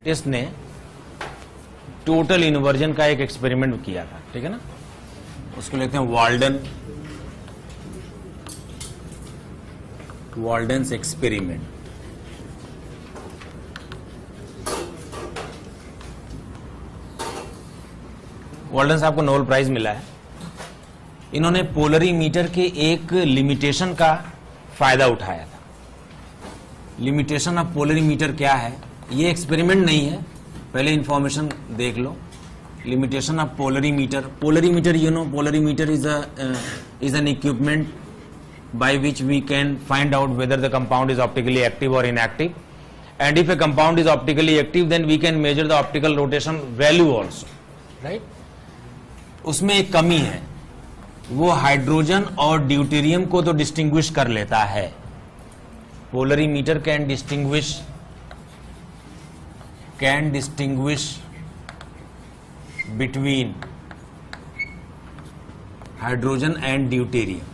Scientist ने total inversion का एक एक्सपेरिमेंट किया था, ठीक है ना, उसको लेते हैं वाल्डन्स एक्सपेरिमेंट। वाल्डन साहब को नोबेल प्राइज मिला है। इन्होंने पोलरीमीटर के एक लिमिटेशन का फायदा उठाया था। लिमिटेशन ऑफ पोलरीमीटर क्या है, ये एक्सपेरिमेंट नहीं है, पहले इंफॉर्मेशन देख लो। Limitation of polarimeter you know, polarimeter is an equipment by which we can find out whether the compound is optically active or inactive, and if a compound is optically active then we can measure the optical rotation value also, right? उसमें एक कमी है, वो hydrogen और deuterium को तो distinguish कर लेता है। Polarimeter can distinguish between hydrogen and deuterium.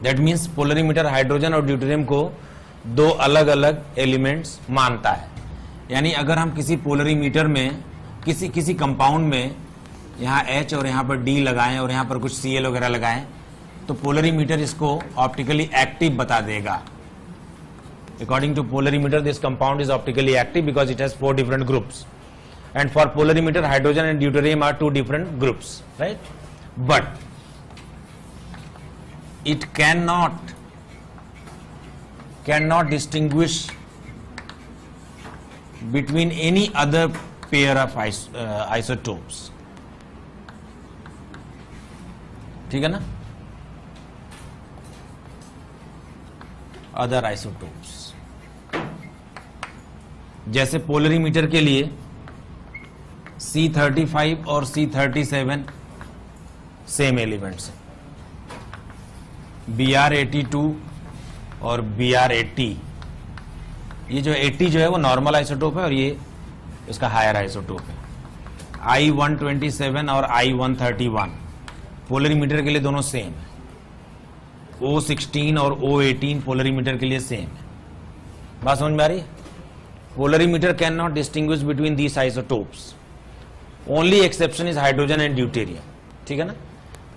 That means polarimeter hydrogen और ड्यूटेरियम को दो अलग अलग एलिमेंट्स मानता है। यानी अगर हम किसी पोलरीमीटर में किसी कंपाउंड में यहाँ H और यहाँ पर D लगाएं और यहाँ पर कुछ Cl वगैरह लगाएं तो पोलरीमीटर इसको ऑप्टिकली एक्टिव बता देगा। According to polarimeter this compound is optically active because it has 4 different groups, and for polarimeter hydrogen and deuterium are 2 different groups, right? But it cannot distinguish between any other pair of isotopes, ठीक है ना, other isotopes. जैसे polarimeter के लिए C35 और C37 same elements हैं, Br82 और Br80। ये जो 80 जो है वो नॉर्मल आइसोटोप है और ये इसका हायर आइसोटोप है। I127 और I131 पोलरीमीटर के लिए दोनों सेम है। O16 और O18 पोलरीमीटर के लिए सेम है। बात समझ में आ रही है? Polarimeter can not distinguish between these isotopes, only exception is hydrogen and deuterium, ठीक है ना।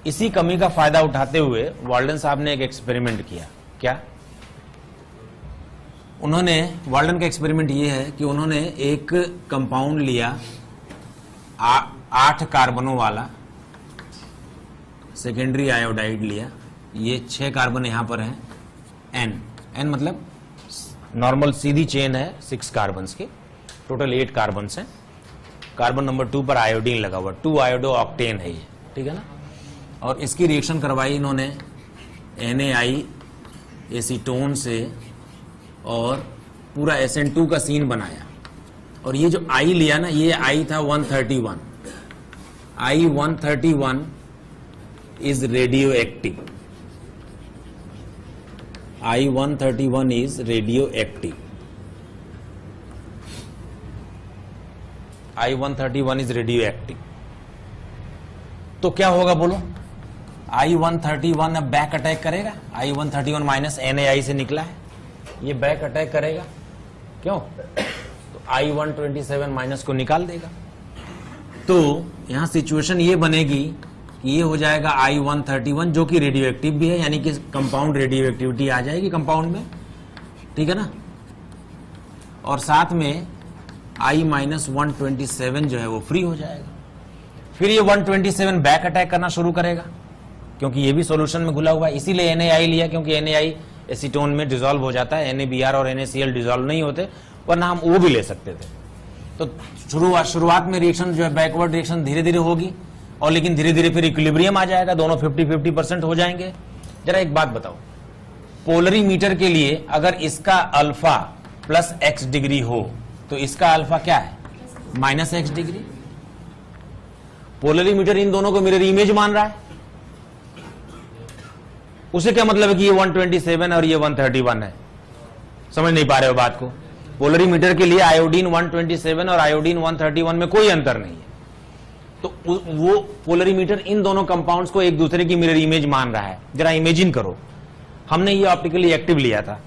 इसी कमी का फायदा उठाते हुए वाल्डन साहब ने एक एक्सपेरिमेंट किया। क्या उन्होंने, वाल्डन का एक्सपेरिमेंट ये है कि उन्होंने एक कंपाउंड लिया 8 कार्बनों वाला सेकेंडरी आयोडाइड लिया। ये 6 कार्बन यहां पर हैं, एन मतलब नॉर्मल सीधी चेन है 6 कार्बन की, टोटल 8 कार्बन हैं। कार्बन नंबर 2 पर आयोडीन लगा हुआ, 2 आयोडो ऑक्टेन है ये, ठीक है ना। और इसकी रिएक्शन करवाई इन्होंने NaI एसीटोन से और पूरा SN2 का सीन बनाया। और ये जो I लिया ना, ये I था 131। I131 is radio active. I131 is radio active. I131 is radio active. तो क्या होगा बोलो? I131 अब बैक अटैक करेगा। I131 माइनस NaI से निकला है, ये बैक अटैक करेगा। क्यों? तो I127 माइनस को निकाल देगा। तो यहां सिचुएशन ये बनेगी कि ये हो जाएगा I131 जो कि रेडियो एक्टिव भी है, यानी कि कंपाउंड रेडियो एक्टिविटी आ जाएगी कंपाउंड में, ठीक है ना। और साथ में I-127 जो है वो फ्री हो जाएगा। फिर ये 127 बैक अटैक करना शुरू करेगा क्योंकि ये भी सॉल्यूशन में घुला हुआ है। इसीलिए NaI लिया क्योंकि NaI एसीटोन में डिसॉल्व हो जाता है, NaBr और NaCl डिसॉल्व नहीं होते, वरना हम वो भी ले सकते थे। तो शुरुआत में रिएक्शन जो है बैकवर्ड रिएक्शन धीरे धीरे होगी, और लेकिन धीरे धीरे फिर इक्विलिब्रियम आ जाएगा, दोनों 50-50% हो जाएंगे। जरा एक बात बताओ, पोलरीमीटर के लिए अगर इसका अल्फा +x डिग्री हो तो इसका अल्फा क्या है? -x degree. पोलरीमीटर इन दोनों को मिरर इमेज मान रहा है, उसे क्या मतलब है कि ये 127 और ये 131 है? समझ नहीं पा रहे हो बात को? पोलरीमीटर के लिए आयोडीन 127 और आयोडीन 131 में कोई अंतर नहीं है। तो वो पोलरीमीटर इन दोनों कंपाउंड्स को एक दूसरे की मिरर इमेज मान रहा है। जरा इमेजिन करो, हमने ये ऑप्टिकली एक्टिव लिया था,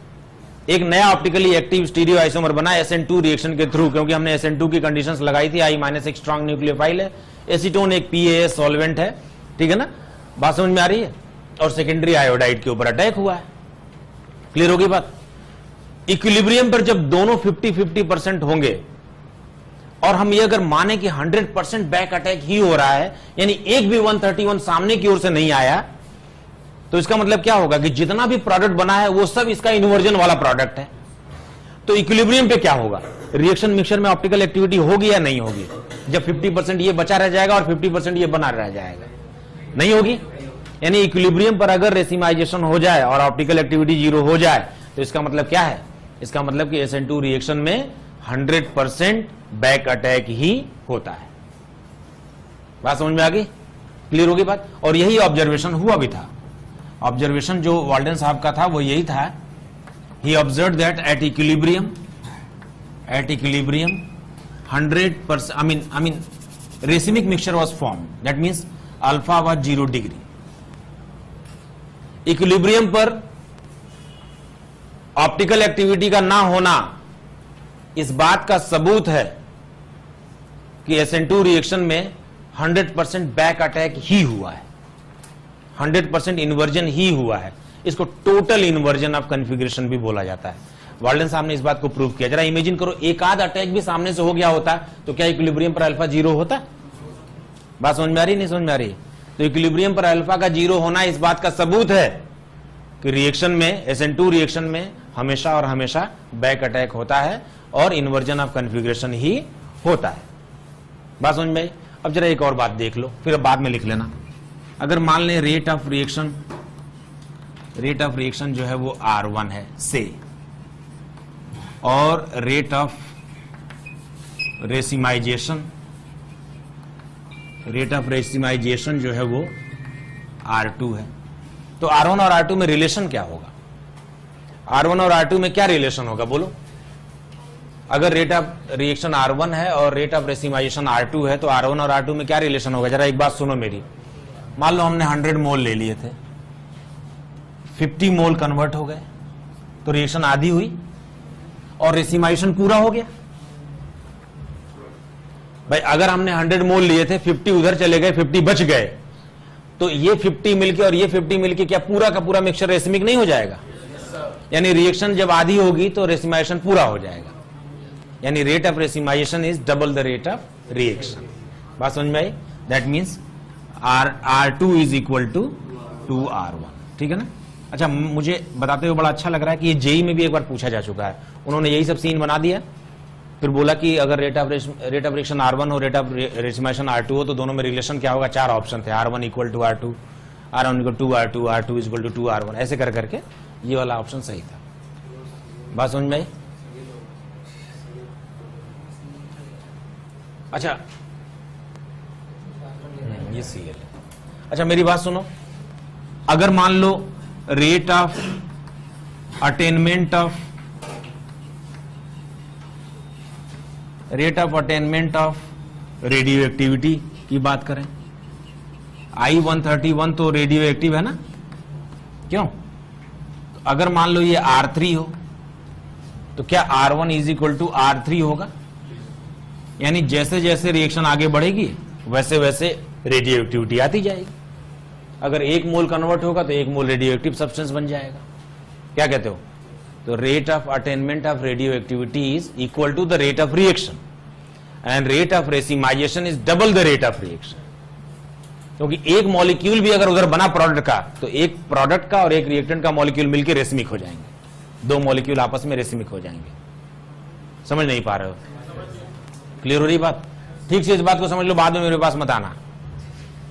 एक नया ऑप्टिकली एक्टिव स्टीरियो आइसोमर बना SN2 रिएक्शन के थ्रू, क्योंकि हमने SN2 की कंडीशंस लगाई थी, I- एक स्ट्रॉन्ग न्यूक्लियोफाइल है, एसीटोन एक PAS सॉल्वेंट है, ठीक है ना, बात समझ में आ रही है, और सेकेंडरी आयोडाइड के ऊपर अटैक हुआ है। क्लियर होगी बात? इक्विलिब्रियम पर जब दोनों 50-50% होंगे और हम ये अगर माने कि 100% बैक अटैक ही हो रहा है, यानी एक भी 131 सामने की ओर से नहीं आया, तो इसका मतलब क्या होगा कि जितना भी प्रोडक्ट बना है वो सब इसका इन्वर्जन वाला प्रोडक्ट है। तो इक्विलिब्रियम पे क्या होगा? रिएक्शन मिक्सचर में ऑप्टिकल एक्टिविटी होगी या नहीं होगी? जब 50% ये बचा रह जाएगा और 50% ये बना रह जाएगा, नहीं होगी। यानी इक्विलिब्रियम पर अगर रेसिमाइजेशन हो जाए और ऑप्टिकल एक्टिविटी 0 हो जाए, तो इसका मतलब क्या है? इसका मतलब कि SN2 रिएक्शन में 100% बैक अटैक ही होता है। बात समझ में आ गई? क्लियर होगी बात? और यही ऑब्जर्वेशन हुआ भी था। ऑब्जर्वेशन जो वाल्डन साहब का था वो यही था, he observe that at equilibrium 100% I mean racemic mixture was formed, that means alpha was 0 degree. Equilibrium पर ऑप्टिकल एक्टिविटी का ना होना इस बात का सबूत है कि SN2 रिएक्शन में 100% बैक अटैक ही हुआ है, 100% इन्वर्जन ही हुआ है। इसको टोटल इन्वर्जन ऑफ कॉन्फ़िगरेशन भी बोला जाता है। वाल्डन साहब ने इस बात को प्रूव किया। जरा इमेजिन करो, एक आध अटैक भी सामने से हो गया होता तो क्या इक्विलिब्रियम पर अल्फा 0 होता? बात समझ में आ रही? नहीं समझ में आ रही? तो इक्विलिब्रियम पर अल्फा का 0 होना इस बात का सबूत है कि रिएक्शन में, SN2 रिएक्शन में हमेशा और हमेशा बैक अटैक होता है और इन्वर्जन ऑफ कॉन्फ़िगरेशन ही होता है। बात समझ में आई? अब जरा एक और बात देख लो, फिर अब बाद में लिख लेना। अगर मान लें रेट ऑफ रिएक्शन जो है वो R1 है से, और रेट ऑफ रेसिमाइजेशन जो है वो R2 है, तो R1 और R2 में रिलेशन क्या होगा? R1 और R2 में क्या रिलेशन होगा बोलो? अगर रेट ऑफ रिएक्शन R1 है और रेट ऑफ रेसिमाइजेशन R2 है, तो R1 और R2 में क्या रिलेशन होगा? जरा एक बात सुनो मेरी। मान लो हमने 100 मोल ले लिए थे, 50 मोल कन्वर्ट हो गए, तो रिएक्शन आधी हुई और रेसिमाइजेशन पूरा हो गया। भाई अगर हमने 100 मोल लिए थे, 50 उधर चले गए, 50 बच गए, तो ये 50 मिलके और ये 50 मिलके क्या पूरा का पूरा मिक्सचर रेसिमिक नहीं हो जाएगा? यानी रिएक्शन जब आधी होगी तो रेसिमाइजेशन पूरा हो जाएगा। यानी rate of racemisation is double the rate of reaction. बात समझ में आई? That means R2 is equal to 2R1, ठीक है ना? अच्छा, मुझे बताते हुए बड़ा अच्छा लग रहा है कि ये जेई में भी एक बार पूछा जा चुका है। उन्होंने यही सब सीन बना दिया, फिर बोला कि अगर रेट ऑफ रिएक्शन R1 हो, रेट ऑफ रेसिमाइजेशन R2 हो, तो दोनों में रिलेशन क्या होगा? 4 ऑप्शन थे, R1 equal to R2, R1 equal to R2, R2 equal to 2R1, ऐसे कर करके ये वाला ऑप्शन सही था। बात समझ में आई? अच्छा, ये CL है। अच्छा मेरी बात सुनो, अगर मान लो rate of attainment of radioactivity की बात करें, I-131 तो रेडियो एक्टिव है ना? क्यों? अगर मान लो ये R3 हो, तो क्या R1 is equal to R3 होगा? यानी जैसे जैसे रिएक्शन आगे बढ़ेगी वैसे वैसे रेडियो एक्टिविटी आती जाएगी। अगर 1 मोल कन्वर्ट होगा तो 1 मोल रेडियो एक्टिव सब्सटेंस बन जाएगा। क्या कहते हो? तो rate of attainment of radioactivity is equal to the rate of reaction and rate of racemisation is double the rate of reaction. क्योंकि एक मॉलिक्यूल भी अगर उधर बना प्रोडक्ट का, तो एक प्रोडक्ट का और एक रिएक्टेंट का मॉलिक्यूल मिलकर रेसिमिक हो जाएंगे, 2 मॉलिक्यूल आपस में रेसिमिक हो जाएंगे। समझ नहीं पा रहे हो? क्लियर हो रही बात? ठीक से इस बात को समझ लो, बाद में मेरे पास मत आना।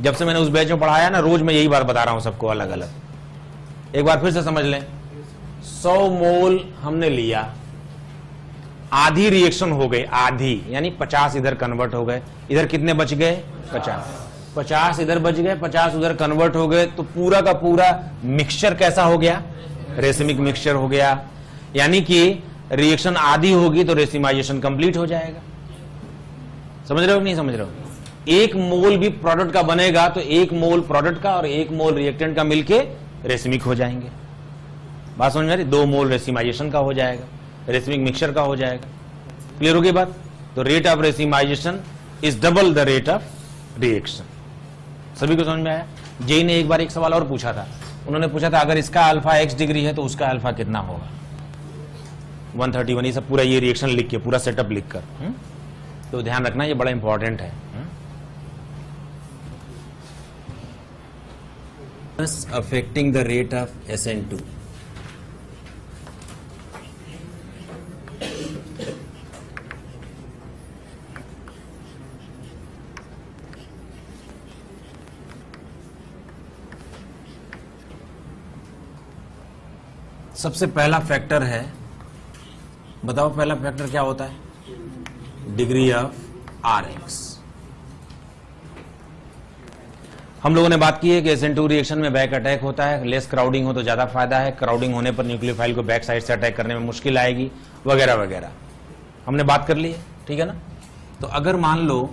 जब से मैंने उस बैच में पढ़ाया ना, रोज मैं यही बात बता रहा हूं सबको अलग अलग। एक बार फिर से समझ लें, 100 मोल हमने लिया, आधी रिएक्शन हो गई, आधी यानी 50 इधर कन्वर्ट हो गए, इधर कितने बच गए? 50 इधर बच गए, 50 उधर कन्वर्ट हो गए, तो पूरा का पूरा मिक्सचर कैसा हो गया? रेसिमिक मिक्सचर हो गया। यानी कि रिएक्शन आधी होगी तो रेसिमाइजेशन कंप्लीट हो जाएगा। समझ रहे हो कि नहीं समझ रहे हो? 1 मोल भी प्रोडक्ट का बनेगा तो 1 मोल प्रोडक्ट का और 1 मोल रिएक्टेंट का मिलके रेसिमिक हो जाएंगे। बात समझ में आ रही? 2 मोल रेसिमाइजेशन का हो जाएगा, रेसिमिक मिक्सचर का हो जाएगा। क्लियर हो गई बात? तो rate of racemisation is double the rate of reaction. सभी को समझ में आया? जेई ने एक बार एक सवाल और पूछा था, उन्होंने पूछा था अगर इसका अल्फा x डिग्री है तो उसका अल्फा कितना होगा? 131। ये सब पूरा ये रिएक्शन लिख के, पूरा सेटअप लिख कर, तो ध्यान रखना ये बड़ा इंपॉर्टेंट है। Affecting the rate of SN2। सबसे पहला फैक्टर है, बताओ पहला फैक्टर क्या होता है? Degree of Rx। हम लोगों ने बात की है कि SN2 रिएक्शन में बैक अटैक होता है, लेस क्राउडिंग हो तो ज्यादा फायदा है, क्राउडिंग होने पर न्यूक्लियोफाइल को बैक साइड से अटैक करने में मुश्किल आएगी, वगैरह वगैरह हमने बात कर ली है, ठीक है ना? तो अगर मान लो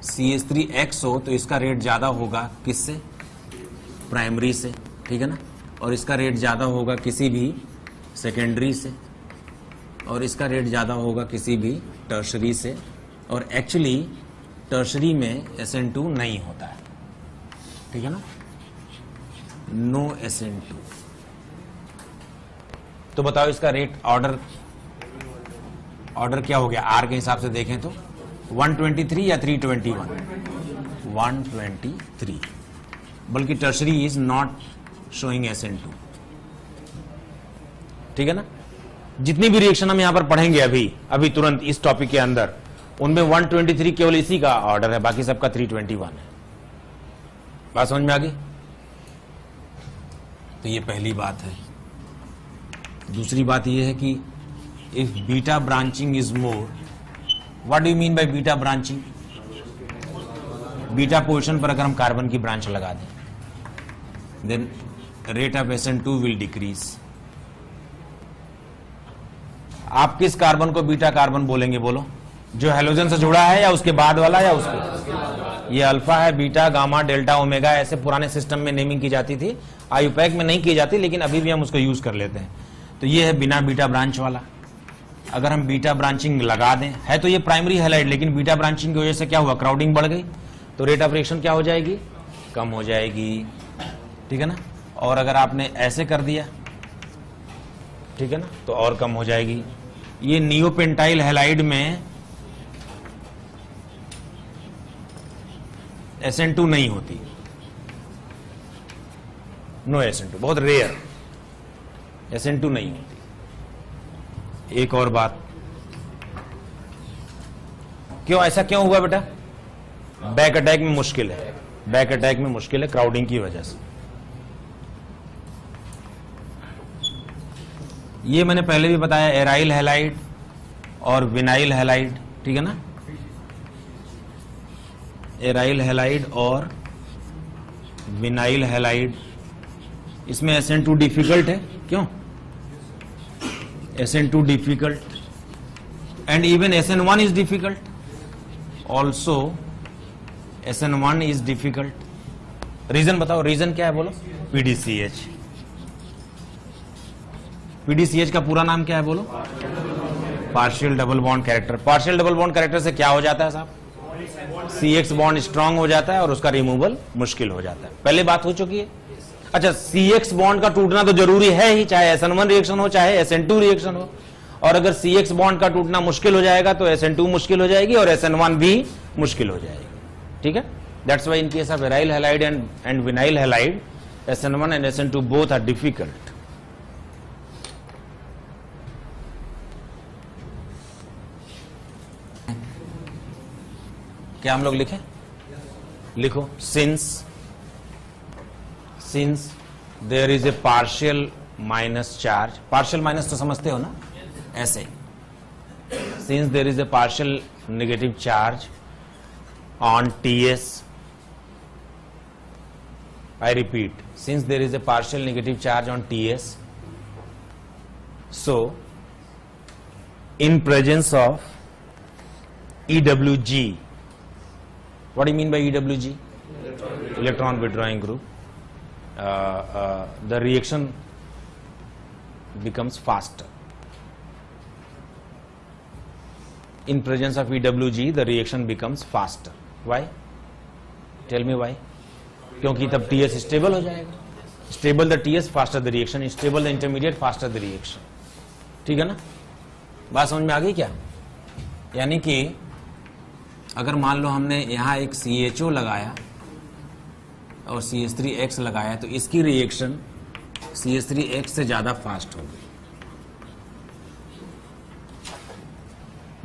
CH3X हो तो इसका रेट ज्यादा होगा किससे? प्राइमरी से, ठीक है ना? और इसका रेट ज्यादा होगा किसी भी सेकेंडरी से, और इसका रेट ज्यादा होगा किसी भी टर्शरी से, और एक्चुअली टर्शरी में SN2 नहीं होता है, ठीक है ना? No SN2। तो बताओ इसका रेट ऑर्डर क्या हो गया? R के हिसाब से देखें तो 123 या 321? 123, बल्कि tertiary is not showing SN2, ठीक है ना? जितनी भी रिएक्शन हम यहां पर पढ़ेंगे अभी तुरंत इस टॉपिक के अंदर, उनमें 123 केवल इसी का ऑर्डर है, बाकी सबका 321 है। बात समझ में आ गई? तो ये पहली बात है। दूसरी बात ये है कि if beta branching is more, what do you mean by beta branching? Beta position पर अगर हम कार्बन की ब्रांच लगा दें, then rate of SN2 will decrease. आप किस कार्बन को बीटा कार्बन बोलेंगे? बोलो, जो हेलोजन से जुड़ा है या उसके बाद वाला या उसको? ये अल्फा है, बीटा, गामा, डेल्टा, ओमेगा, ऐसे पुराने सिस्टम में नेमिंग की जाती थी, आयुपैक में नहीं की जाती, लेकिन अभी भी हम उसको यूज कर लेते हैं। तो ये है बिना बीटा ब्रांच वाला। अगर हम बीटा ब्रांचिंग लगा दें, है तो ये प्राइमरी हैलाइड, लेकिन बीटा ब्रांचिंग की वजह से क्या हुआ? क्राउडिंग बढ़ गई, तो रेट ऑफ रिएक्शन क्या हो जाएगी? कम हो जाएगी, ठीक है ना? और अगर आपने ऐसे कर दिया, ठीक है ना, तो और कम हो जाएगी। ये नियोपेंटाइल हैलाइड में SN2 नहीं होती, नो SN2, बहुत रेयर SN2 नहीं होती। एक और बात, क्यों ऐसा क्यों हुआ बेटा? बैक अटैक में मुश्किल है, बैक अटैक में मुश्किल है क्राउडिंग की वजह से। ये मैंने पहले भी बताया, एराइल हैलाइड और विनाइल हैलाइड, ठीक है ना? एराइल हैलाइड और विनाइल हैलाइड, इसमें SN2 डिफिकल्ट है। क्यों? SN2 difficult and even SN1 is difficult also, SN1 is difficult. Reason बताओ, रीजन क्या है बोलो? PDCH। PDCH का पूरा नाम क्या है बोलो? Partial double bond character. Partial double bond character से क्या हो जाता है साहब? CX बॉन्ड स्ट्रांग हो जाता है और उसका रिमूवल मुश्किल हो जाता है। पहले बात हो चुकी है। अच्छा, CX बॉन्ड का टूटना तो जरूरी है ही, चाहे SN1 रिएक्शन हो चाहे SN2 रिएक्शन हो, और अगर CX बॉन्ड का टूटना मुश्किल हो जाएगा तो SN2 मुश्किल हो जाएगी और SN1 भी मुश्किल हो जाएगी, ठीक है? That's why in case of aryl halide and vinyl halide, SN1 and SN2 both are difficult. क्या हम लोग लिखें? लिखो, since there is a partial minus charge, partial minus तो समझते हो ना, ऐसे, since there is a partial negative charge on TS, I repeat, since there is a partial negative charge on TS, so in presence of EWG, what do you mean by EWG? Electron withdrawing group. The reaction becomes faster. In presence of EWG, the reaction becomes faster. Why? Tell me why? क्योंकि तब TS stable हो जाएगा. Stable the TS, faster the reaction. Stable the intermediate, faster the reaction. ठीक है ना? बात समझ में आ गई क्या? यानी कि अगर मान लो हमने यहां एक CHO लगाया और CH3X लगाया तो इसकी रिएक्शन CH3X से ज्यादा फास्ट होगी.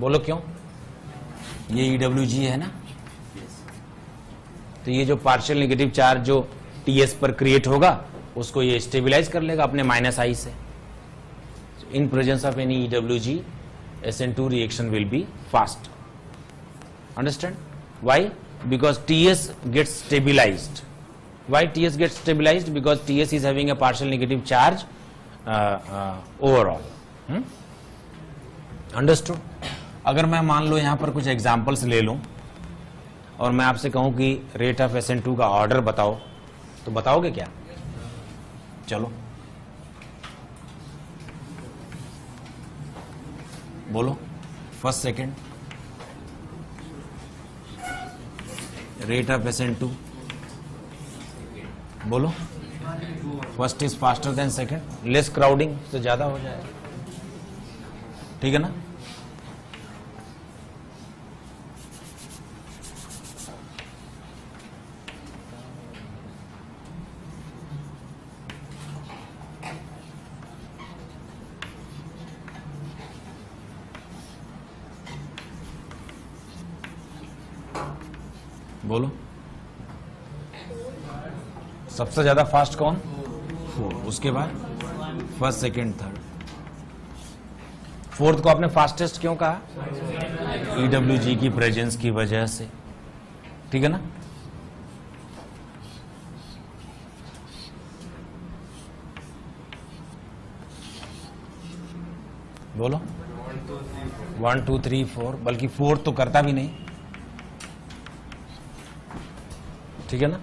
बोलो क्यों? ये EWG है ना, तो ये जो पार्शियल नेगेटिव चार्ज जो TS पर क्रिएट होगा उसको ये स्टेबलाइज कर लेगा अपने -I से. In presence of any EWG, SN2 reaction will be fast. Understand? Why? Because TS gets stabilised. Why TS gets stabilized? Because TS is having a partial negative charge overall. Understood? अगर मैं मान लो यहां पर कुछ examples ले लूं और मैं आपसे कहूं कि रेट ऑफ SN2 का ऑर्डर बताओ, तो बताओगे क्या? चलो बोलो. First second rate of SN2 बोलो. First is faster than second. Less crowding से ज्यादा हो जाएगा. ठीक है ना? बोलो. सबसे ज्यादा फास्ट कौन? 4. उसके बाद फर्स्ट, सेकंड, थर्ड. फोर्थ को आपने फास्टेस्ट क्यों कहा? EWG की प्रेजेंस की वजह से. ठीक है ना? बोलो. 1 2 3 4, बल्कि 4 तो करता भी नहीं. ठीक है ना?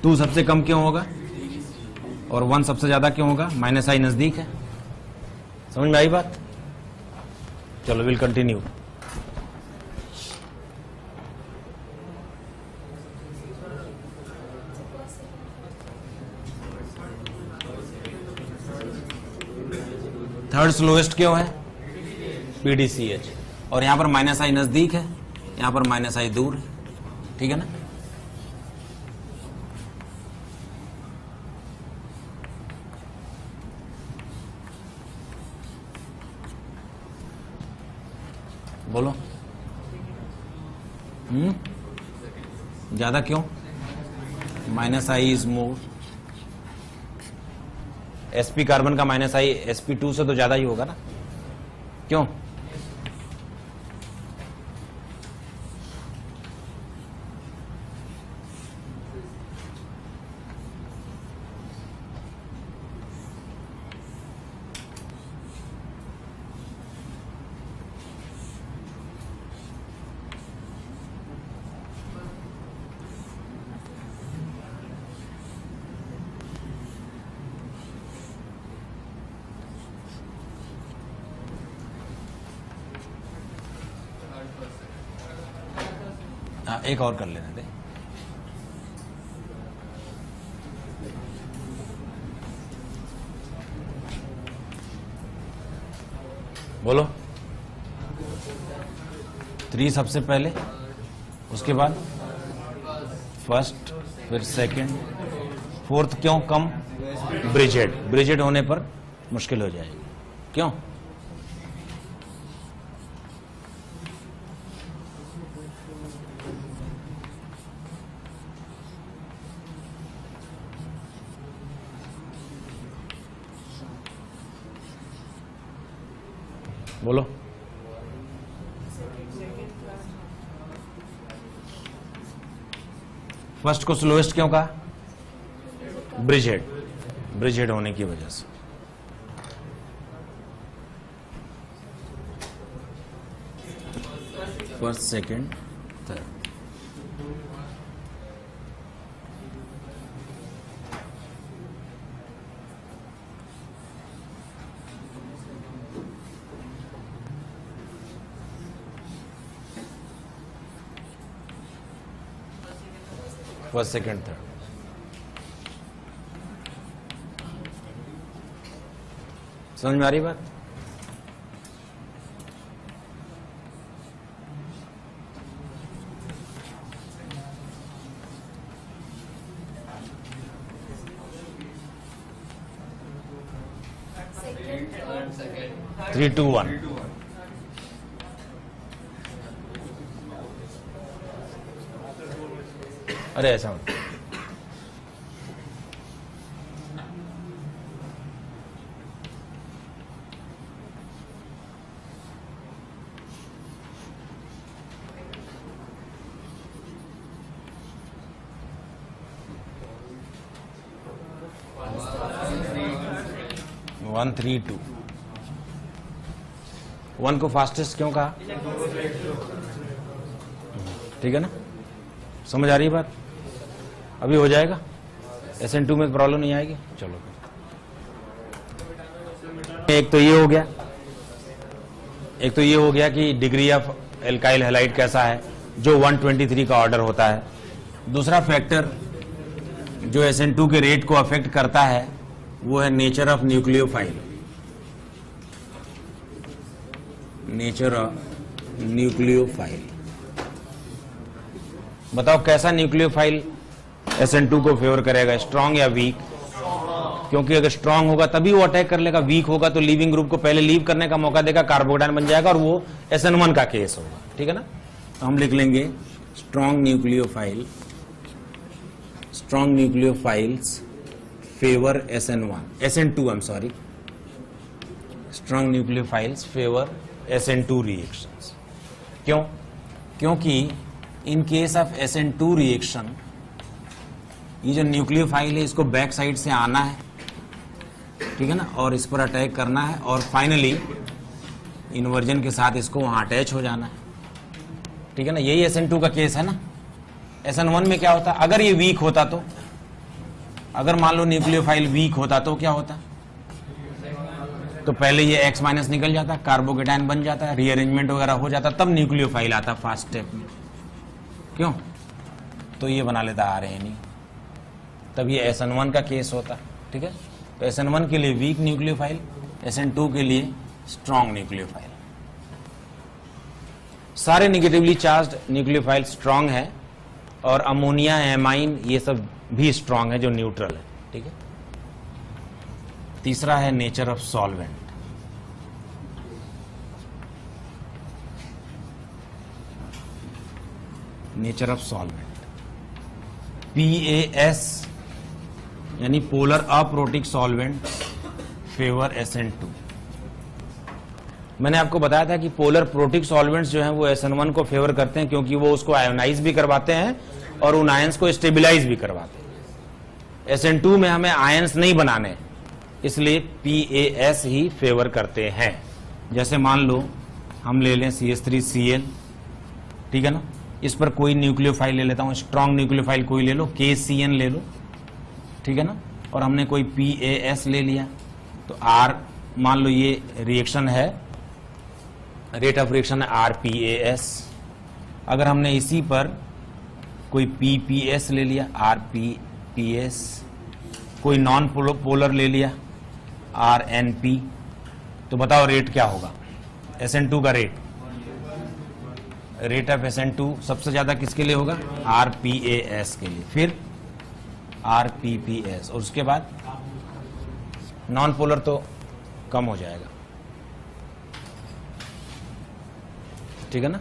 टू सबसे कम क्यों होगा और 1 सबसे ज्यादा क्यों होगा? -I नजदीक है. समझ में आई बात? चलो विल कंटिन्यू. थर्ड स्लोएस्ट क्यों है? PDCH. और यहां पर -I नजदीक है, यहां पर -I दूर है. ठीक है ना? बोलो. ज्यादा क्यों? -I is more. sp carbon का -I sp2 से तो ज्यादा ही होगा ना. क्यों? हाँ, एक और कर लेने दे. बोलो. 3 सबसे पहले, उसके बाद फर्स्ट, फिर सेकंड, फोर्थ क्यों कम? ब्रिजेड. ब्रिजेड होने पर मुश्किल हो जाएगी. क्यों? बोलो. फर्स्ट को स्लोएस्ट क्यों कहा? ब्रिज हेड होने की वजह से। First, second, third. First, second, third. समझ में आ रही बात? Three two one. अरे ऐसा मत। One three two. वन को फास्टेस्ट क्यों कहा? ठीक है ना, समझ आ रही है बात? अभी हो जाएगा, SN2 में प्रॉब्लम नहीं आएगी। चलो, एक तो ये हो गया कि डिग्री ऑफ एल्काइल हैलाइड कैसा है, जो 123 का ऑर्डर होता है। दूसरा फैक्टर जो SN2 के रेट को अफेक्ट करता है वो है nature of nucleophile. Nature of nucleophile, बताओ कैसा न्यूक्लियोफाइल SN2 को फेवर करेगा, स्ट्रांग या वीक? क्योंकि अगर स्ट्रांग होगा तभी वो अटैक कर लेगा, वीक होगा तो लीविंग ग्रुप को पहले लीव करने का मौका देगा, कार्बोकेटायन बन जाएगा और वो SN1 का केस होगा। ठीक है ना, तो हम लिख लेंगे strong nucleophiles favour SN2 strong nucleophiles favour SN2 reactions. क्यों? क्योंकि इन केस ऑफ SN2 रिएक्शन ये जो न्यूक्लियोफाइल है इसको बैक साइड से आना है, ठीक है ना, और इस पर अटैक करना है और फाइनली इन्वर्जन के साथ इसको वहां अटैच हो जाना है। ठीक है ना, यही SN2 का केस है ना। SN1 में क्या होता? अगर ये वीक होता तो, अगर मान लो न्यूक्लियोफाइल वीक होता तो क्या होता? तो पहले ये X माइनस निकल जाता, कार्बोकेटायन बन जाता, रीअरेंजमेंट वगैरह हो जाता, तब न्यूक्लियोफाइल आता फास्ट स्टेप में। क्यों? तो ये बना लेता RNA, तब ये SN1 का केस होता। ठीक है, तो SN1 के लिए वीक न्यूक्लियोफाइल, SN2 के लिए स्ट्रॉन्ग न्यूक्लियोफाइल। सारे निगेटिवली चार्ज्ड न्यूक्लियोफाइल स्ट्रॉन्ग है और अमोनिया, एमाइन ये सब भी स्ट्रॉन्ग है जो न्यूट्रल है। ठीक है, तीसरा है nature of solvent. Nature of solvent PAS यानी polar aprotic solvent favour SN2। मैंने आपको बताया था कि पोलर प्रोटिक सॉल्वेंट्स जो हैं वो SN1 को फेवर करते हैं क्योंकि वो उसको आयोनाइज भी करवाते हैं और उन आयंस को स्टेबिलाइज भी करवाते हैं। SN2 में हमें आयंस नहीं बनाने, इसलिए PAS ही फेवर करते हैं। जैसे मान लो हम ले लें CH3Cl, ठीक है ना, इस पर कोई न्यूक्लियोफाइल ले लेता हूं, स्ट्रॉन्ग न्यूक्लियोफाइल कोई ले लो, KCN ले लो, ठीक है ना, और हमने कोई PAS ले लिया तो R, मान लो ये रिएक्शन है, रेट ऑफ रिएक्शन है RPAS। अगर हमने इसी पर कोई PPS ले लिया, RPPS, कोई नॉन पोलर ले लिया RNP, तो बताओ रेट क्या होगा? SN2 का रेट ऑफ SN2 सबसे ज्यादा किसके लिए होगा? RPAS के लिए, फिर RPPS, और उसके बाद नॉन पोलर तो कम हो जाएगा। ठीक है ना,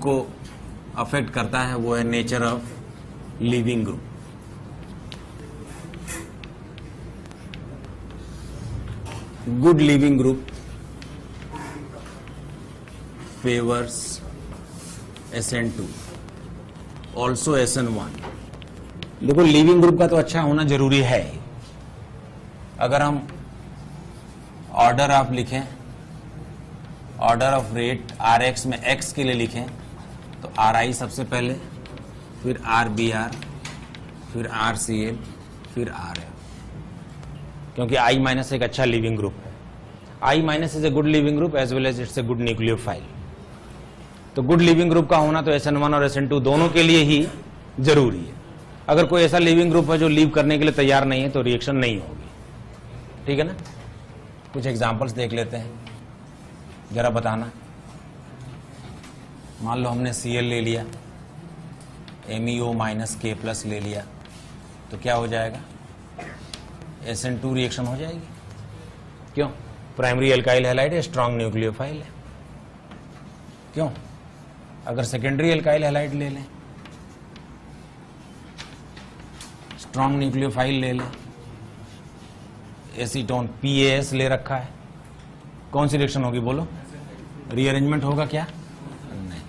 को अफेक्ट करता है वो है nature of leaving group. Good leaving group favours SN2 also SN1। देखो लीविंग ग्रुप का तो अच्छा होना जरूरी है। अगर हम ऑर्डर ऑफ लिखें, ऑर्डर ऑफ रेट RX में X के लिए लिखें तो RI सबसे पहले, फिर RBR, फिर RCL, फिर RF, क्योंकि I माइनस एक अच्छा लीविंग ग्रुप है। I minus is a good leaving group as well as it's a good nucleophile. तो गुड लीविंग ग्रुप का होना तो SN1 और SN2 दोनों के लिए ही जरूरी है। अगर कोई ऐसा लीविंग ग्रुप है जो लीव करने के लिए तैयार नहीं है तो रिएक्शन नहीं होगी। ठीक है ना? कुछ एग्जांपल्स देख लेते हैं, जरा बताना। मान लो हमने Cl ले लिया, MEO माइनस K प्लस ले लिया, तो क्या हो जाएगा? SN2 रिएक्शन हो जाएगी। क्यों? प्राइमरी एल्काइल हैलाइड है, स्ट्रॉन्ग न्यूक्लियोफाइल है। क्यों? अगर सेकेंडरी एल्काइल हैलाइड ले लें, स्ट्रॉन्ग न्यूक्लियोफाइल ले लें, एसीटोन PAS ले रखा है, कौन सी रिएक्शन होगी बोलो? रीअरेंजमेंट होगा क्या? नहीं।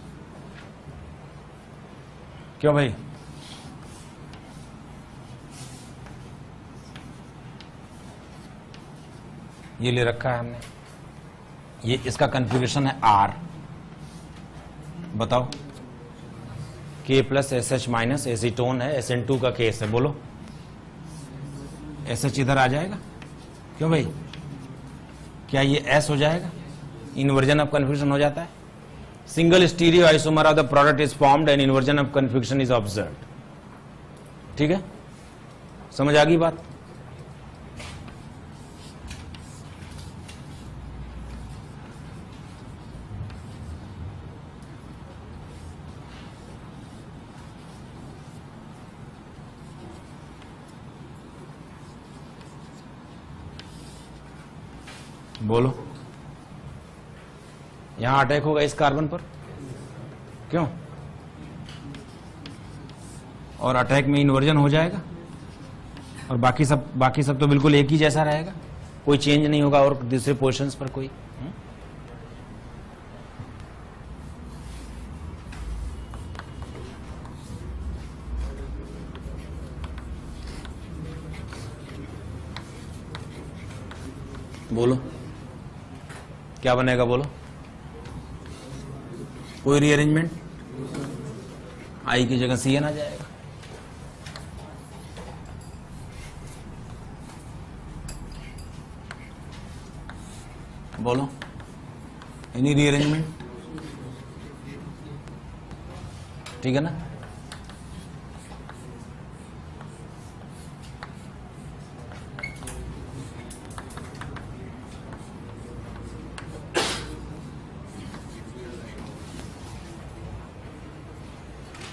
क्यों भाई? ये ले रखा है हमने, ये इसका कन्फिग्रेशन है R। बताओ, K plus SH minus acetone है, SN2 का केस है, बोलो SH इधर आ जाएगा? क्यों भाई? क्या ये S हो जाएगा? इन्वर्जन ऑफ कन्फ्यूजन हो जाता है। Single stereo isomer of the product is formed and inversion of confusion is observed. ठीक है, समझ आ गई बात? बोलो, यहां अटैक होगा इस कार्बन पर। क्यों? और अटैक में इन्वर्जन हो जाएगा और बाकी सब तो बिल्कुल एक ही जैसा रहेगा, कोई चेंज नहीं होगा और दूसरे पोजीशंस पर कोई। बोलो, क्या बनेगा? बोलो, कोई रीअरेंजमेंट? I की जगह CN आ जाएगा। बोलो, एनी रीअरेंजमेंट? ठीक है ना?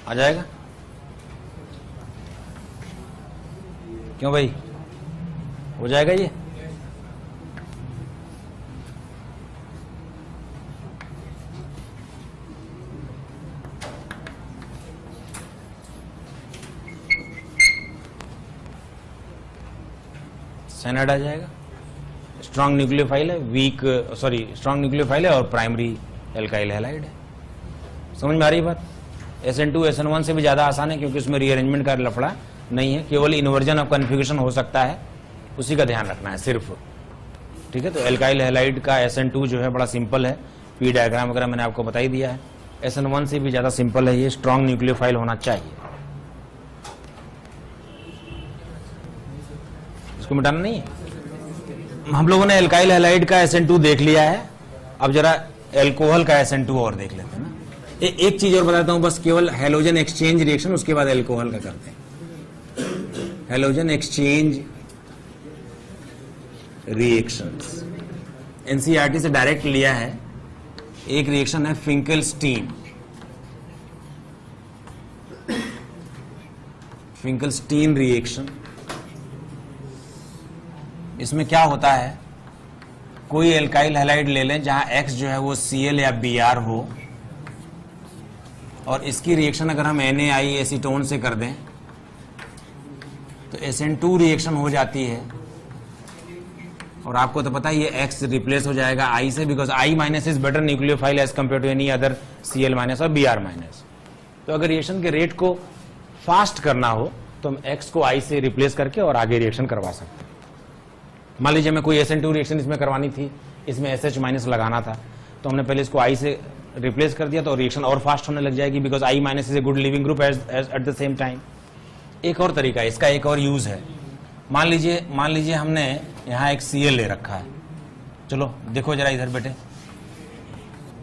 आ जाएगा? क्यों भाई? हो जाएगा ये? साइनाइड आ जाएगा। स्ट्रॉन्ग न्यूक्लियोफाइल है, स्ट्रॉन्ग न्यूक्लियोफाइल है और प्राइमरी एल्काइल हैलाइड है। समझ में आ रही बात? SN2 SN1 से भी ज्यादा आसान है क्योंकि उसमें रीअरेंजमेंट का लफड़ा नहीं है, केवल इन्वर्जन ऑफ कन्फिग्रेशन हो सकता है, उसी का ध्यान रखना है सिर्फ। ठीक है, तो एल्काइल हैलाइड का SN2 जो है बड़ा सिंपल है, पी डायग्राम वगैरह मैंने आपको बता ही दिया है। SN1 से भी ज्यादा सिंपल है, ये स्ट्रॉन्ग न्यूक्लियोफाइल होना चाहिए, इसको मिटाना नहीं है। हम लोगों ने एल्काइल हैलाइड का SN2 देख लिया है, अब जरा एल्कोहल का SN2 और देख लेते हैं ना। एक चीज और बताता हूं बस, केवल हैलोजन एक्सचेंज रिएक्शन, उसके बाद एल्कोहल का करते हैं। हैलोजन एक्सचेंज रिएक्शंस एनसीईआरटी से डायरेक्ट लिया है। एक रिएक्शन है फिंकलस्टीन, फिंकलस्टीन रिएक्शन। इसमें क्या होता है, कोई एल्काइल हैलाइड ले लें जहां X जो है वो Cl या Br हो, और इसकी रिएक्शन अगर हम NaI एसीटोन से कर दें तो SN2 रिएक्शन हो जाती है और आपको तो पता है ये X रिप्लेस हो जाएगा I से, because I minus is better nucleophile as compared to any other Cl minus और Br माइनस। तो अगर रिएक्शन के रेट को फास्ट करना हो तो हम X को I से रिप्लेस करके और आगे रिएक्शन करवा सकते हैं। मान लीजिए मैं कोई SN2 रिएक्शन इसमें करवानी थी, इसमें SH माइनस लगाना था, तो हमने पहले इसको I से रिप्लेस कर दिया तो रिएक्शन और फास्ट होने लग जाएगी, because I minus is a good leaving group at the same time. एक और तरीका है, इसका एक और यूज है। मान लीजिए हमने यहाँ एक Cl ले रखा है, चलो देखो जरा इधर बेटे,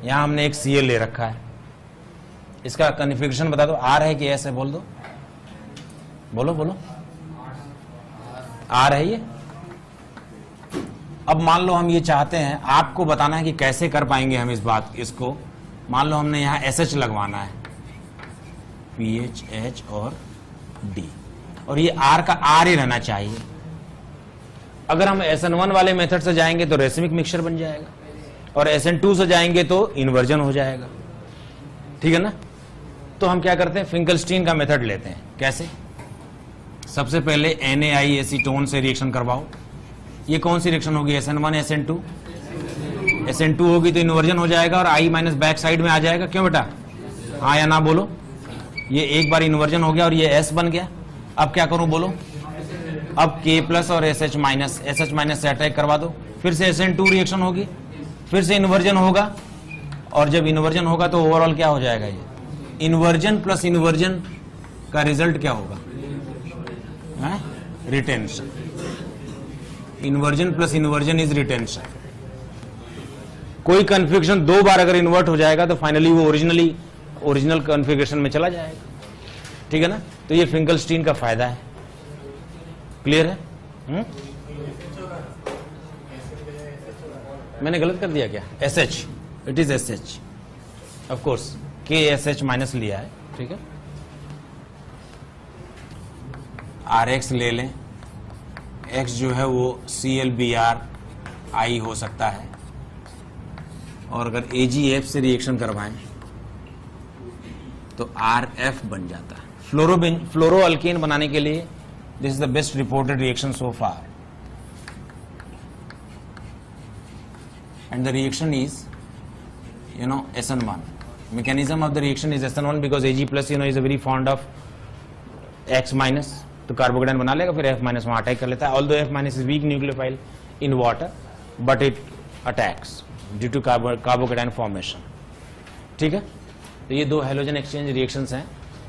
यहाँ हमने एक Cl ले रखा है, इसका कॉन्फ़िगरेशन बता दो, R है कि S है, बोल दो, बोलो R है ये। अब मान लो हम ये चाहते हैं, आपको बताना है कि कैसे कर पाएंगे हम इसको। मान लो हमने यहाँ SH लगवाना है, PH H और D, और ये R का R ही रहना चाहिए। अगर हम SN1 वाले मेथड से जाएंगे तो रेसिमिक मिक्सचर बन जाएगा, और SN2 से जाएंगे तो इन्वर्जन हो जाएगा, ठीक है ना। तो हम क्या करते हैं, फिंकलस्टीन का मेथड लेते हैं। कैसे? सबसे पहले NaI एसीटोन से रिएक्शन करवाओ। ये कौन सी रिएक्शन होगी, SN1 SN2? SN2 होगी तो इन्वर्जन हो जाएगा और I माइनस बैक साइड में आ जाएगा। क्यों बेटा, हाँ या ना बोलो। ये एक बार इन्वर्जन हो गया और ये S बन गया। अब क्या करूं बोलो, अब K प्लस और SH माइनस से अटैक करवा दो, फिर से SN2 रिएक्शन होगी, फिर से इन्वर्जन होगा, और जब इन्वर्जन होगा तो ओवरऑल क्या हो जाएगा, ये इन्वर्जन प्लस इन्वर्जन का रिजल्ट क्या होगा, retention. Inversion plus inversion is retention. कोई कॉन्फ़िगरेशन दो बार अगर इन्वर्ट हो जाएगा तो फाइनली वो ओरिजिनल कॉन्फ़िगरेशन में चला जाएगा, ठीक है ना। तो ये फिंकलस्टीन का फायदा है। क्लियर है? मैंने गलत कर दिया क्या? SH, it is SH of course, KSH minus लिया है, ठीक है। RX ले लें, X जो है वो ClBr I हो सकता है, और अगर AgF से रिएक्शन करवाएं तो RF बन जाता है। फ्लोरो अल्केन बनाने के लिए this is the best reported reaction so far, and the reaction is SN1. Mechanism of the reaction is SN1 because Ag plus is a very fond of X minus, तो carbocation बना लेगा, फिर F minus वहां attack कर लेता है। Although F minus is weak nucleophile in water, but it attacks due to carbocation formation, ठीक है। तो ये दो हेलोजन एक्सचेंज रिएक्शंस हैं,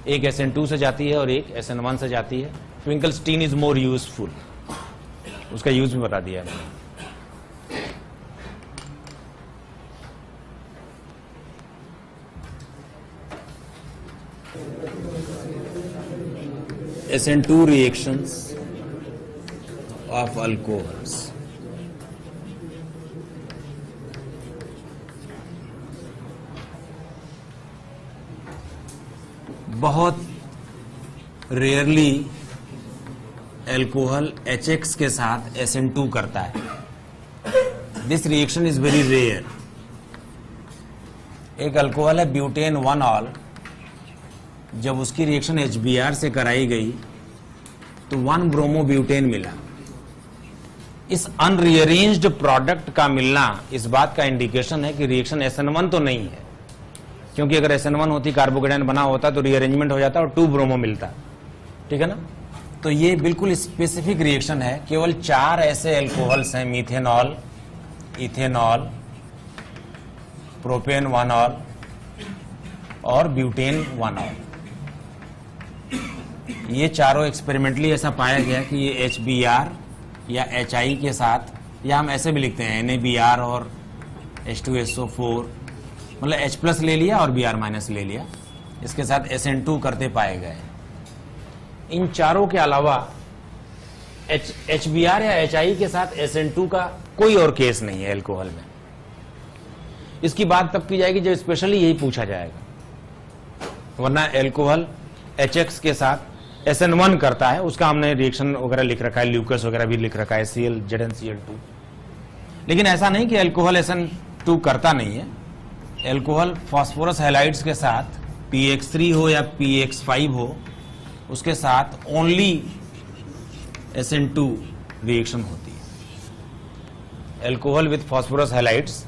एक SN2 से जाती है और एक SN1 से जाती है। फिंकलस्टीन इज मोर यूजफुल, उसका यूज भी बता दिया है। SN2 reactions of alcohols. बहुत रेयरली अल्कोहल HX के साथ SN2 करता है। This reaction is very rare. एक अल्कोहल है ब्यूटेन 1-ऑल, जब उसकी रिएक्शन HBr से कराई गई तो 1-ब्रोमोब्यूटेन मिला। इस अनरीअरेंज्ड प्रोडक्ट का मिलना इस बात का इंडिकेशन है कि रिएक्शन SN1 तो नहीं है, क्योंकि अगर SN1 होती, कार्बोकेटाइन बना होता तो रीअरेंजमेंट हो जाता और 2-ब्रोमो मिलता, ठीक है ना। तो ये बिल्कुल स्पेसिफिक रिएक्शन है। केवल 4 ऐसे अल्कोहल्स हैं, मीथेनॉल, इथेनॉल, प्रोपेन 1-ऑल और ब्यूटेन 1-ऑल। ये चारों एक्सपेरिमेंटली ऐसा पाया गया कि ये HBr या HI के साथ, या हम ऐसे भी लिखते हैं NaBr और H2SO4, मतलब H प्लस ले लिया और Br माइनस ले लिया, इसके साथ SN2 करते पाए गए। इन चारों के अलावा HBr या HI के साथ SN2 का कोई और केस नहीं है एल्कोहल में। इसकी बात तब की जाएगी जब स्पेशली यही पूछा जाएगा, वरना एल्कोहल HX के साथ SN1 करता है, उसका हमने रिएक्शन वगैरह लिख रखा है, ल्यूकस वगैरह भी लिख रखा है, Cl ZnCl2। लेकिन ऐसा नहीं कि एल्कोहल SN2 करता नहीं है। एल्कोहल फास्फोरस हैलाइड्स के साथ PX3 हो या PX5 हो, उसके साथ ओनली SN2 रिएक्शन होती है। Alcohol with phosphorus halides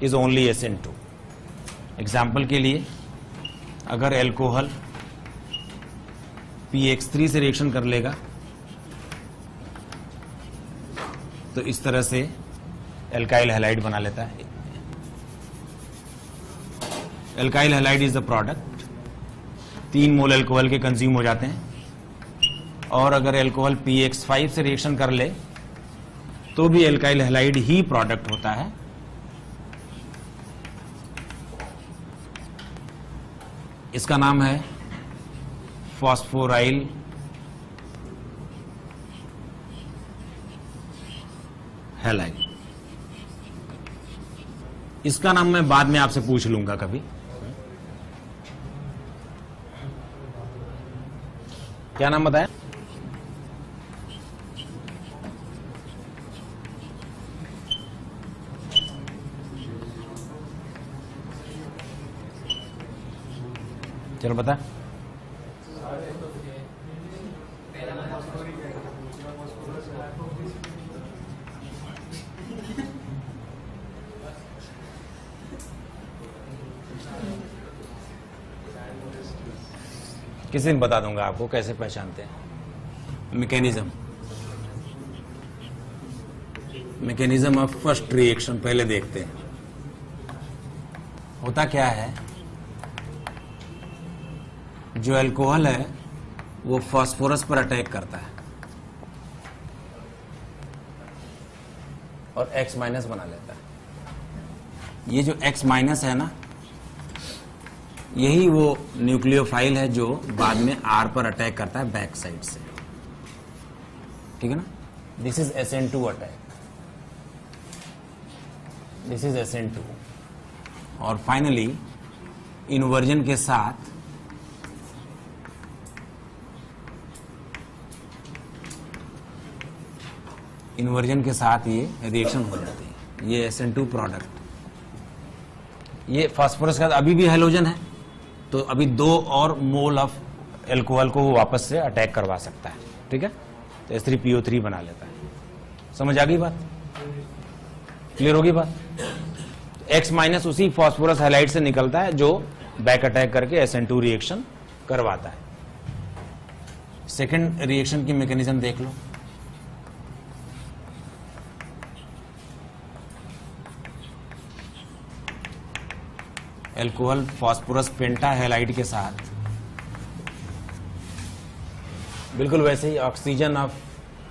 is only SN2। Example के लिए, अगर एल्कोहल PX3 से रिएक्शन कर लेगा तो इस तरह से एल्काइल हैलाइड बना लेता है। Alkyl halide is the product. 3 mole alcohol के कंज्यूम हो जाते हैं, और अगर एल्कोहल PX5 से रिएक्शन कर ले तो भी एल्काइल हैलाइड ही प्रोडक्ट होता है। इसका नाम है फॉस्फोराइल हैलाइड। इसका नाम मैं बाद में आपसे पूछ लूंगा कभी। क्या नाम बताया? चलो बता। किसी दिन बता दूंगा आपको कैसे पहचानते हैं। मैकेनिज्म ऑफ फर्स्ट रिएक्शन पहले देखते हैं। होता क्या है, जो अल्कोहल है वो फास्फोरस पर अटैक करता है और X- बना लेता है। ये जो X- है ना, यही वो न्यूक्लियोफाइल है जो बाद में R पर अटैक करता है बैक साइड से। ठीक है ना? This is SN2 attack, this is SN2। और फाइनली इन्वर्जन के साथ ये रिएक्शन हो जाती है। ये SN2 प्रोडक्ट, ये फास्फोरस का अभी भी हैलोजन है, तो अभी 2 और मोल ऑफ एल्कोहल को वो वापस से अटैक करवा सकता है। ठीक है, तो S3PO3 बना लेता है। समझ आ गई बात? क्लियर होगी बात? X- उसी फास्फोरस हैलाइड से निकलता है जो बैक अटैक करके SN2 रिएक्शन करवाता है। सेकेंड रिएक्शन की मैकेनिज्म देख लो। एल्कोहल फास्फोरस पेंटा हैलाइड के साथ बिल्कुल वैसे ही oxygen of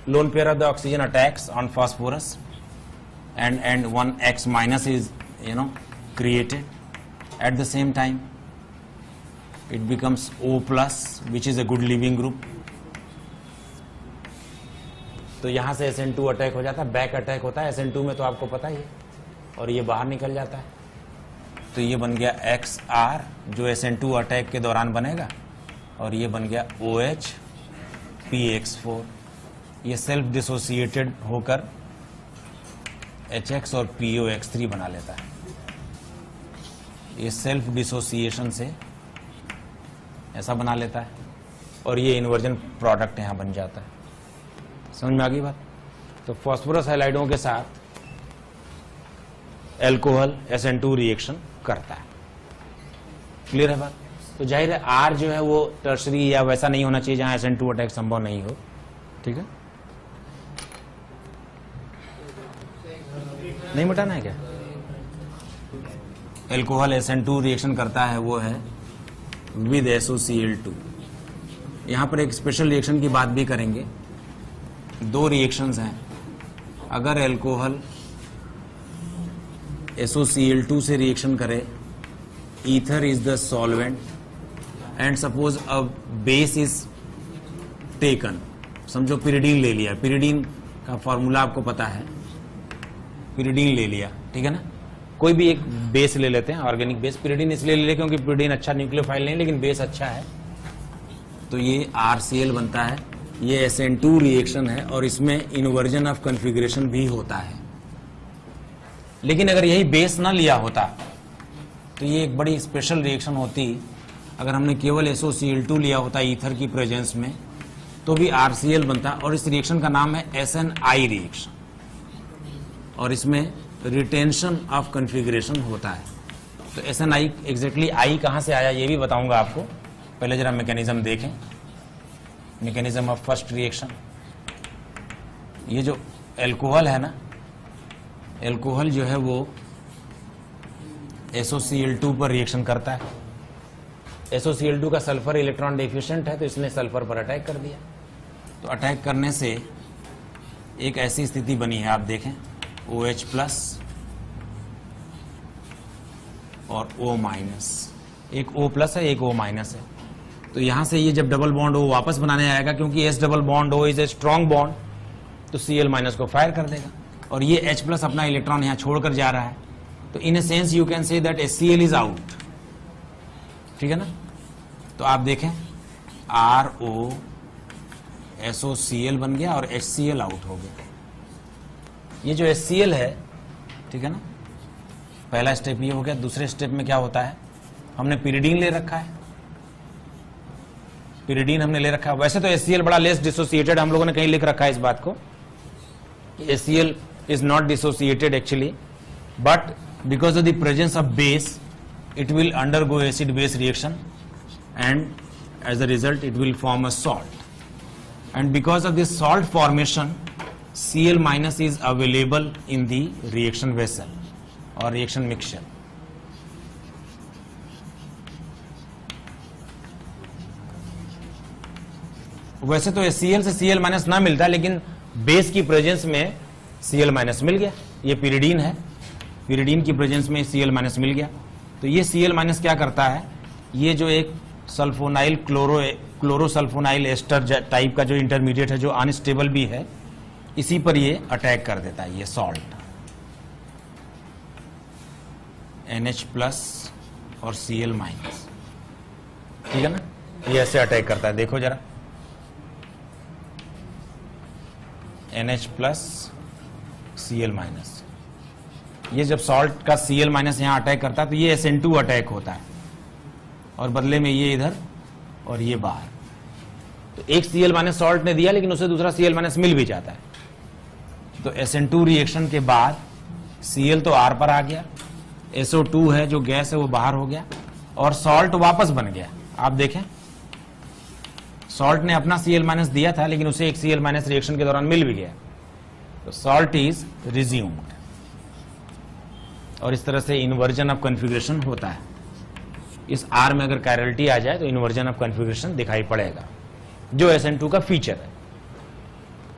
lone pair of the oxygen attacks on phosphorus and one X- is created. At the same time it becomes O+, which is a good leaving group. तो यहां से SN2 attack हो जाता है, बैक अटैक होता है SN2 में, तो आपको पता ही है, और ये बाहर निकल जाता है। तो ये बन गया XR जो SN2 अटैक के दौरान बनेगा, और ये बन गया OH PX4। ये सेल्फ डिसोसिएटेड होकर HX और POX3 बना लेता है। ये सेल्फ डिसोसिएशन से ऐसा बना लेता है, और ये इन्वर्जन प्रोडक्ट यहां बन जाता है। समझ में आ गई बात? तो फास्फोरस हैलाइडों के साथ एल्कोहल SN2 रिएक्शन करता है। क्लियर है बात? तो जाहिर है R जो है वो टर्शरी या वैसा नहीं होना चाहिए जहां SN2 अटैक संभव नहीं हो। ठीक है, नहीं मिटाना है क्या? एल्कोहल SN2 रिएक्शन करता है, वो है विद SOCl2। यहां पर एक स्पेशल रिएक्शन की बात भी करेंगे। 2 रिएक्शंस हैं। अगर एल्कोहल SOCl2 से रिएक्शन करे, ether is the solvent and suppose a base is taken, समझो पिरिडीन ले लिया। पिरिडीन का फॉर्मूला आपको पता है, पिरिडीन ले लिया। ठीक है ना? कोई भी एक बेस ले लेते हैं, ऑर्गेनिक बेस। पिरिडीन इसलिए ले लेते क्योंकि पिरिडीन अच्छा न्यूक्लियोफाइल नहीं, लेकिन बेस अच्छा है, तो ये RCl बनता है। ये SN2 रिएक्शन है, और इसमें इन्वर्जन ऑफ कॉन्फ़िगरेशन भी होता है। लेकिन अगर यही बेस ना लिया होता तो ये एक बड़ी स्पेशल रिएक्शन होती। अगर हमने केवल SOCl2 लिया होता ईथर की प्रेजेंस में, तो भी RCl बनता, और इस रिएक्शन का नाम है SNI रिएक्शन। और इसमें रिटेंशन ऑफ कॉन्फ़िगरेशन होता है। तो SNI एग्जैक्टली आई कहाँ से आया ये भी बताऊंगा आपको। पहले जरा मैकेनिज्म देखें, मैकेनिज्म ऑफ फर्स्ट रिएक्शन। ये जो एल्कोहल है ना, एल्कोहल जो है वो SOCl2 पर रिएक्शन करता है। SOCl2 का सल्फर इलेक्ट्रॉन डेफिशिएंट है, तो इसने सल्फर पर अटैक कर दिया। तो अटैक करने से एक ऐसी स्थिति बनी है, आप देखें OH+ और O-, एक O+ है, एक O- है। तो यहां से ये जब डबल बॉन्ड O वापस बनाने आएगा, क्योंकि S double bond O is a strong bond, तो Cl- को फायर कर देगा और ये H+ अपना इलेक्ट्रॉन यहां छोड़कर जा रहा है। तो in a sense you can say that HCl is out, ठीक है ना। तो आप देखें RO SOCl बन गया और HCl आउट हो गया। ये जो HCl है, ठीक है ना, पहला स्टेप ये हो गया। दूसरे स्टेप में क्या होता है, हमने पिरिडीन ले रखा है, पिरिडीन हमने ले रखा है। वैसे तो HCl बड़ा लेस डिसोसिएटेड, हम लोगों ने कहीं लिख रखा है इस बात को, HCl is not dissociated actually, but because of the presence of base it will undergo acid base reaction and as a result it will form a salt, and because of this salt formation Cl- is available in the reaction vessel or reaction mixture. वैसे तो Cl से Cl- ना मिलता, लेकिन base की presence में Cl- मिल गया। ये पिरिडीन है, पिरिडीन की प्रेजेंस में Cl- मिल गया। तो ये Cl- क्या करता है, ये जो एक सल्फोनाइल क्लोरोसल्फोनाइल एस्टर टाइप का जो इंटरमीडिएट है, जो अनस्टेबल भी है, इसी पर ये अटैक कर देता है। ये सॉल्ट NH+ और Cl-, ठीक है ना, ये ऐसे अटैक करता है। देखो जरा, NH+ Cl-, ये जब सॉल्ट का Cl- यहां अटैक करता है तो ये SN2 अटैक होता है और बदले में ये इधर और ये बाहर। तो एक Cl- सॉल्ट ने दिया, लेकिन उसे दूसरा Cl- मिल भी जाता है। तो SN2 रिएक्शन के बाद Cl तो R पर आ गया, SO2 है जो गैस है वो बाहर हो गया और सॉल्ट वापस बन गया। आप देखें, सॉल्ट ने अपना Cl- दिया था, लेकिन उसे एक Cl- रिएक्शन के दौरान मिल भी गया। तो सॉल्ट इज रिज्यूम्ड और इस तरह से इन्वर्जन ऑफ कॉन्फ़िगरेशन होता है। इस R में अगर कायरलिटी आ जाए तो इन्वर्जन ऑफ कॉन्फ़िगरेशन दिखाई पड़ेगा, जो SN2 का फीचर है।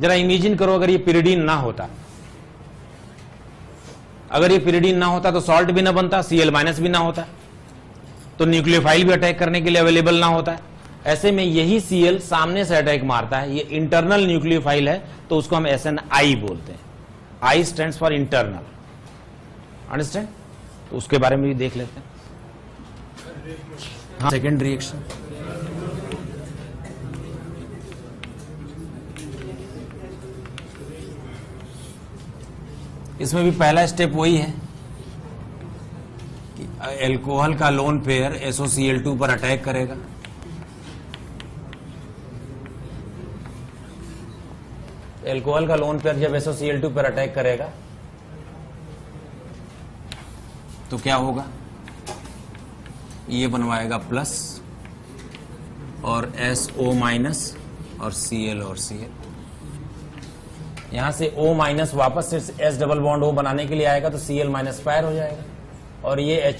जरा इमेजिन करो, अगर ये पिरिडीन ना होता, अगर ये पिरिडीन ना होता तो सॉल्ट भी ना बनता, Cl- भी ना होता, तो न्यूक्लियोफाइल भी अटैक करने के लिए अवेलेबल ना होता है। ऐसे में यही Cl सामने से अटैक मारता है, ये इंटरनल न्यूक्लियोफाइल है, तो उसको हम SNI बोलते हैं। I stands for internal, understand. तो उसके बारे में भी देख लेते हैं। हाँ, सेकेंड रिएक्शन, इसमें भी पहला स्टेप वही है कि एल्कोहल का लोन पेयर SOCl2 पर अटैक करेगा। एल्कोहल का लोन पेयर जब SOCl2 पर अटैक करेगा तो क्या होगा, ये बनवाएगा प्लस और SO- और Cl और Cl। यहां से O- वापस से S डबल बॉन्ड O बनाने के लिए आएगा, तो Cl- फायर हो जाएगा और ये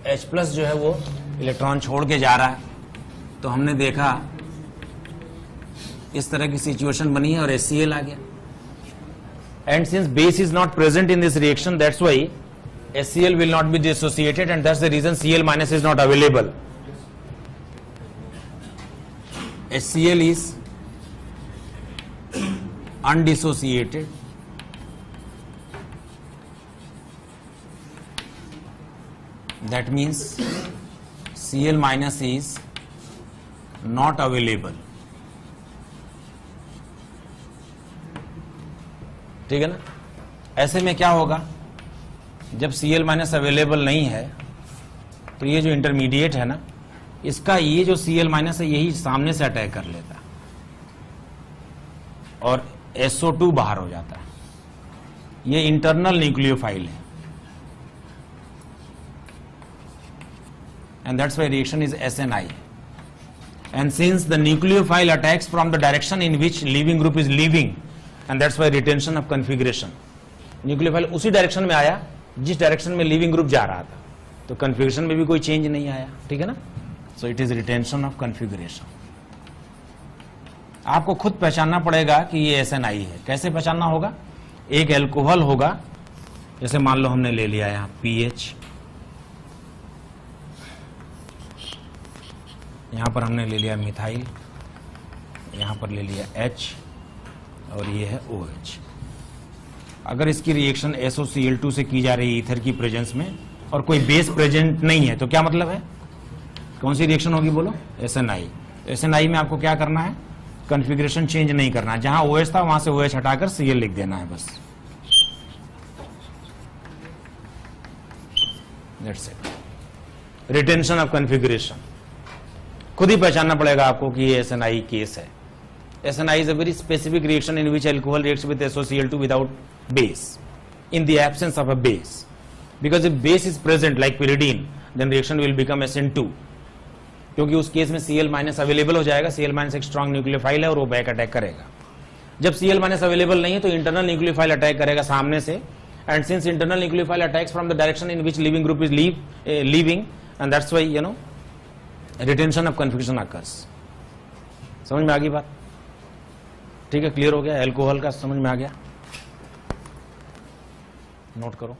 H+ जो है वो इलेक्ट्रॉन छोड़ के जा रहा है। तो हमने देखा इस तरह की सिचुएशन बनी है और HCl आ गया। And since base is not present in this reaction, that's why HCl will not be dissociated, and that's the reason Cl- is not available. HCl is undissociated, that means Cl- is not available, ठीक है ना। ऐसे में क्या होगा, जब Cl- available नहीं है तो ये जो इंटरमीडिएट है ना, इसका ये जो Cl- है यही सामने से अटैक कर लेता है और SO2 बाहर हो जाता है। ये इंटरनल न्यूक्लियोफाइल है, and that's why reaction is SNI. And since the nucleophile attacks from the direction in which leaving group is leaving, and that's why retention of configuration. Nucleophile उसी डायरेक्शन में आया जिस डायरेक्शन में leaving group जा रहा था, तो configuration में भी कोई चेंज नहीं आया, ठीक है ना। So it is retention of configuration. आपको खुद पहचानना पड़ेगा कि ये SNI है। कैसे पहचानना होगा? एक एल्कोहल होगा, जैसे मान लो हमने ले लिया यहां PH, यहां पर हमने ले लिया मिथाइल, यहां पर ले लिया H, और ये है OH। अगर इसकी रिएक्शन SOCl2 से की जा रही है ईथर की प्रेजेंस में और कोई बेस प्रेजेंट नहीं है, तो क्या मतलब है? कौन सी रिएक्शन होगी बोलो? SNI। SNI में आपको क्या करना है? कॉन्फ़िगरेशन चेंज नहीं करना है। जहां OH था वहां से OH हटाकर Cl लिख देना है बस। That's it. Retention of configuration खुद ही पहचानना पड़ेगा आपको कि ये SNI केस है। SNI is a very specific reaction in which alcohol reacts with SOCl2 without base, in the absence of a base. Because if base is present like pyridine, then reaction will become SN2. क्योंकि उस case में Cl- available हो जाएगा। Cl- एक strong nucleophile है और वो back attack करेगा। जब Cl- अवेलेबल नहीं है तो इंटरनल न्यूक्लियोफाइल अटैक करेगा सामने से, and since internal nucleophile attacks from the direction in which leaving group is leaving, and that's why retention of configuration occurs. समझ में आ गई बात? ठीक है, क्लियर हो गया? एल्कोहल का समझ में आ गया? नोट करो।